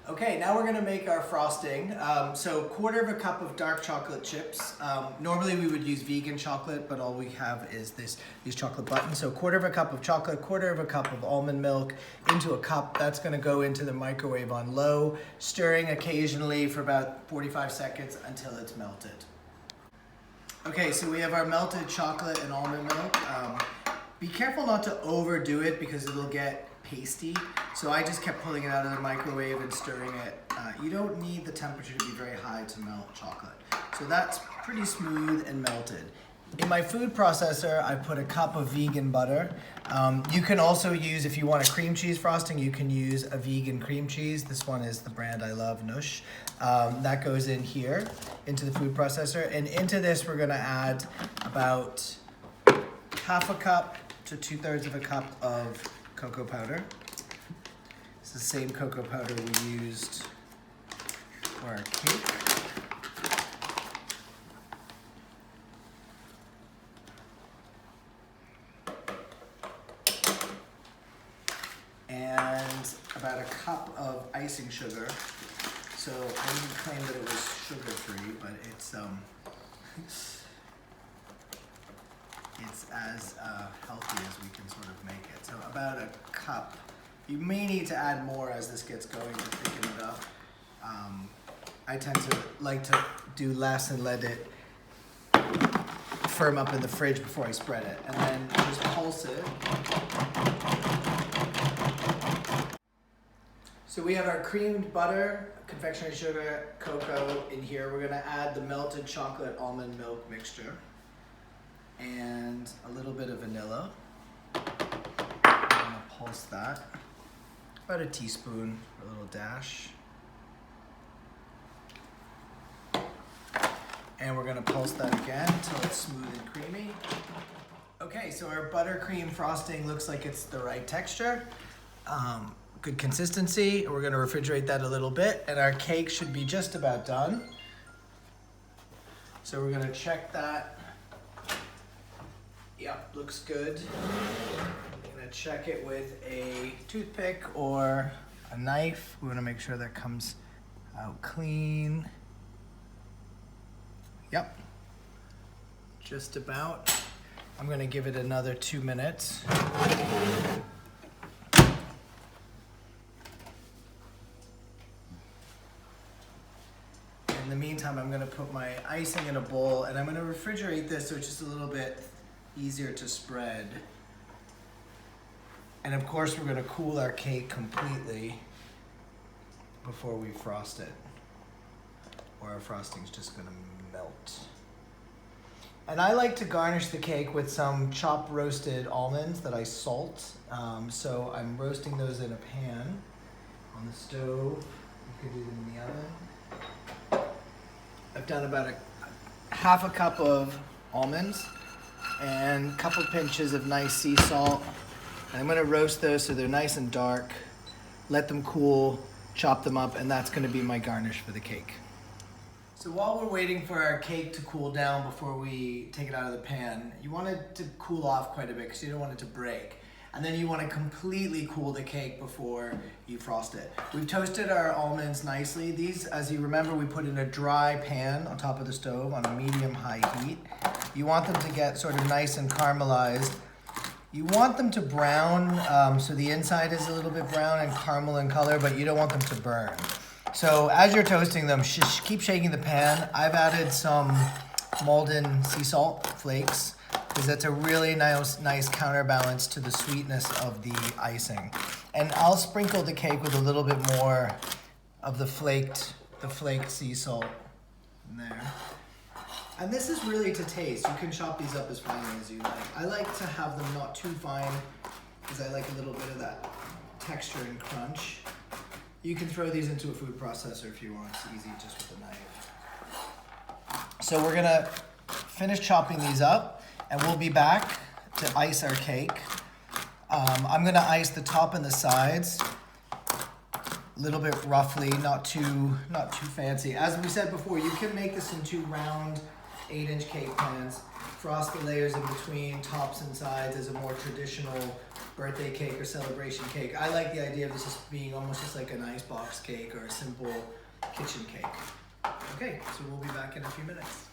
Okay, now we're gonna make our frosting. So 1/4 cup of dark chocolate chips. Normally we would use vegan chocolate, but all we have is these chocolate buttons. So 1/4 cup of chocolate, 1/4 cup of almond milk into a cup. That's gonna go into the microwave on low, stirring occasionally for about 45 seconds until it's melted. Okay, so we have our melted chocolate and almond milk. Be careful not to overdo it because it'll get pasty. So I just kept pulling it out of the microwave and stirring it. You don't need the temperature to be very high to melt chocolate. So that's pretty smooth and melted. In my food processor, I put a cup of vegan butter. You can also use, if you want a cream cheese frosting, you can use a vegan cream cheese. This one is the brand I love, Nush. That goes in here, into the food processor. And into this, we're gonna add about 1/2 cup to 2/3 of a cup of cocoa powder. It's the same cocoa powder we used for our cake. And about a cup of icing sugar. So I didn't claim that it was sugar-free, but it's as healthy as we can sort of make it. So about a cup. You may need to add more as this gets going to thicken it up. I tend to like to do less and let it firm up in the fridge before I spread it. And then just pulse it. So we have our creamed butter, confectionery sugar, cocoa in here. We're gonna add the melted chocolate almond milk mixture and a little bit of vanilla. I'm gonna pulse that. About a teaspoon, a little dash. And we're gonna pulse that again until it's smooth and creamy. Okay, so our buttercream frosting looks like it's the right texture. Good consistency. We're gonna refrigerate that a little bit, and our cake should be just about done. So we're gonna check that. Yep, looks good. I'm gonna check it with a toothpick or a knife. We wanna make sure that comes out clean. Yep, just about. I'm gonna give it another 2 minutes. In the meantime, I'm gonna put my icing in a bowl and I'm gonna refrigerate this so it's just a little bit easier to spread. And of course, we're gonna cool our cake completely before we frost it, or our frosting's just gonna melt. And I like to garnish the cake with some chopped roasted almonds that I salt. So I'm roasting those in a pan on the stove. You could do them in the oven. I've done about a 1/2 cup of almonds and a couple pinches of nice sea salt. And I'm gonna roast those so they're nice and dark, let them cool, chop them up, and that's gonna be my garnish for the cake. So while we're waiting for our cake to cool down before we take it out of the pan, you want it to cool off quite a bit because you don't want it to break. And then you want to completely cool the cake before you frost it. We've toasted our almonds nicely. These, as you remember, we put in a dry pan on top of the stove on a medium-high heat. You want them to get sort of nice and caramelized. You want them to brown, so the inside is a little bit brown and caramel in color, but you don't want them to burn. So as you're toasting them, keep shaking the pan. I've added some Malden sea salt flakes, because that's a really nice counterbalance to the sweetness of the icing. And I'll sprinkle the cake with a little bit more of the flaked sea salt in there. And this is really to taste. You can chop these up as finely as you like. I like to have them not too fine, because I like a little bit of that texture and crunch. You can throw these into a food processor if you want. It's easy just with a knife. So we're gonna finish chopping these up, and we'll be back to ice our cake. I'm gonna ice the top and the sides a little bit roughly, not too fancy. As we said before, you can make this into round 8-inch cake pans. frost the layers in between, tops and sides, as a more traditional birthday cake or celebration cake. I like the idea of this just being almost just like an icebox cake or a simple kitchen cake. Okay, so we'll be back in a few minutes.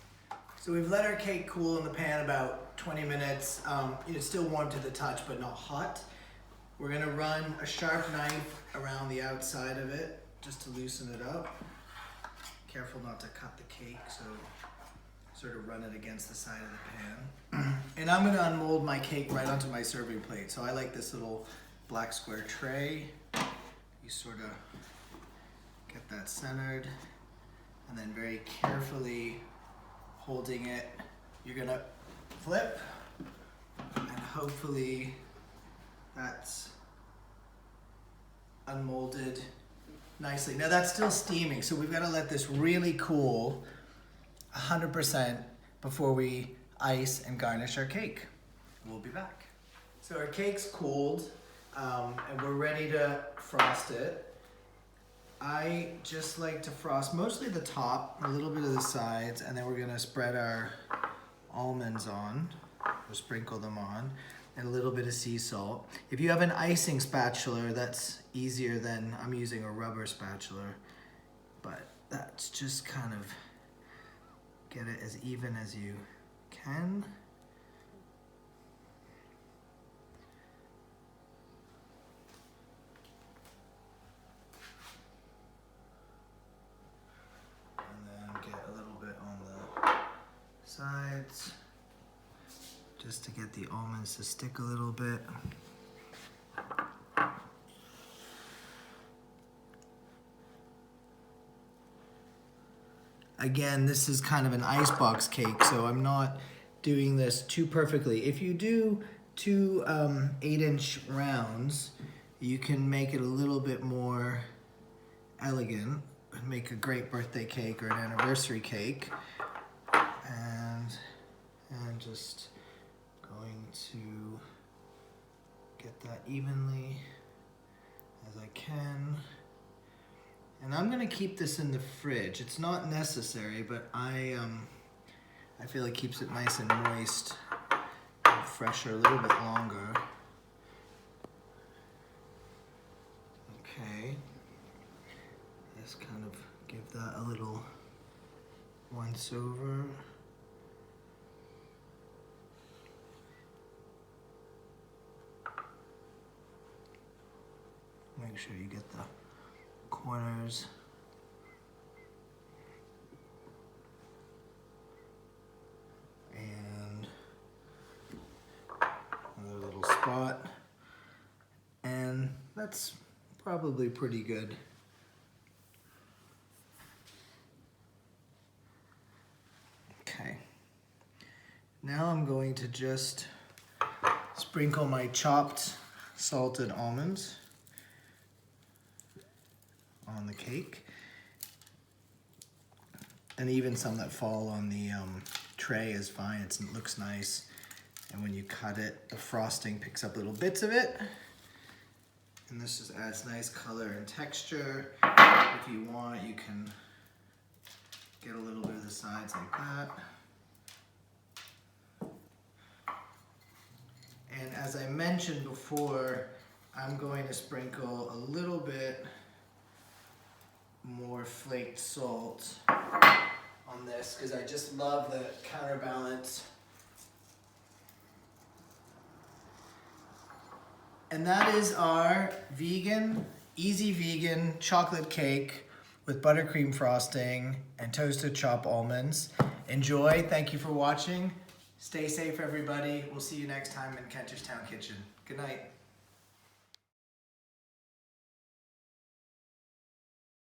So we've let our cake cool in the pan about 20 minutes. It's still warm to the touch, but not hot. We're gonna run a sharp knife around the outside of it, just to loosen it up. Careful not to cut the cake, so sort of run it against the side of the pan. And I'm gonna unmold my cake right onto my serving plate. So I like this little black square tray. You sort of get that centered, and then very carefully holding it, you're gonna flip, and hopefully that's unmolded nicely. Now that's still steaming, so we've got to let this really cool 100% before we ice and garnish our cake. We'll be back. So our cake's cooled, and we're ready to frost it. I just like to frost mostly the top, a little bit of the sides, and then we're gonna spread our almonds on, or sprinkle them on, and a little bit of sea salt. If you have an icing spatula, that's easier than I'm using a rubber spatula, but that's just kind of get it as even as you can. Sides, just to get the almonds to stick a little bit. Again, this is kind of an icebox cake, so I'm not doing this too perfectly. If you do two 8-inch rounds, you can make it a little bit more elegant, make a great birthday cake or an anniversary cake. And just going to get that evenly as I can. And I'm gonna keep this in the fridge. It's not necessary, but I feel it keeps it nice and moist and fresher a little bit longer. Okay. Just kind of give that a little once over. Make sure you get the corners. And another little spot. And that's probably pretty good. Okay. Now I'm going to just sprinkle my chopped salted almonds on the cake, and even some that fall on the tray is fine. It looks nice, and when you cut it, the frosting picks up little bits of it, and this just adds nice color and texture. If you want, you can get a little bit of the sides like that. And as I mentioned before, I'm going to sprinkle a little bit more flaked salt on this because I just love the counterbalance. And that is our easy vegan chocolate cake with buttercream frosting and toasted chopped almonds. Enjoy. Thank you for watching. Stay safe, everybody. We'll see you next time in Kentish Town Kitchen. Good night.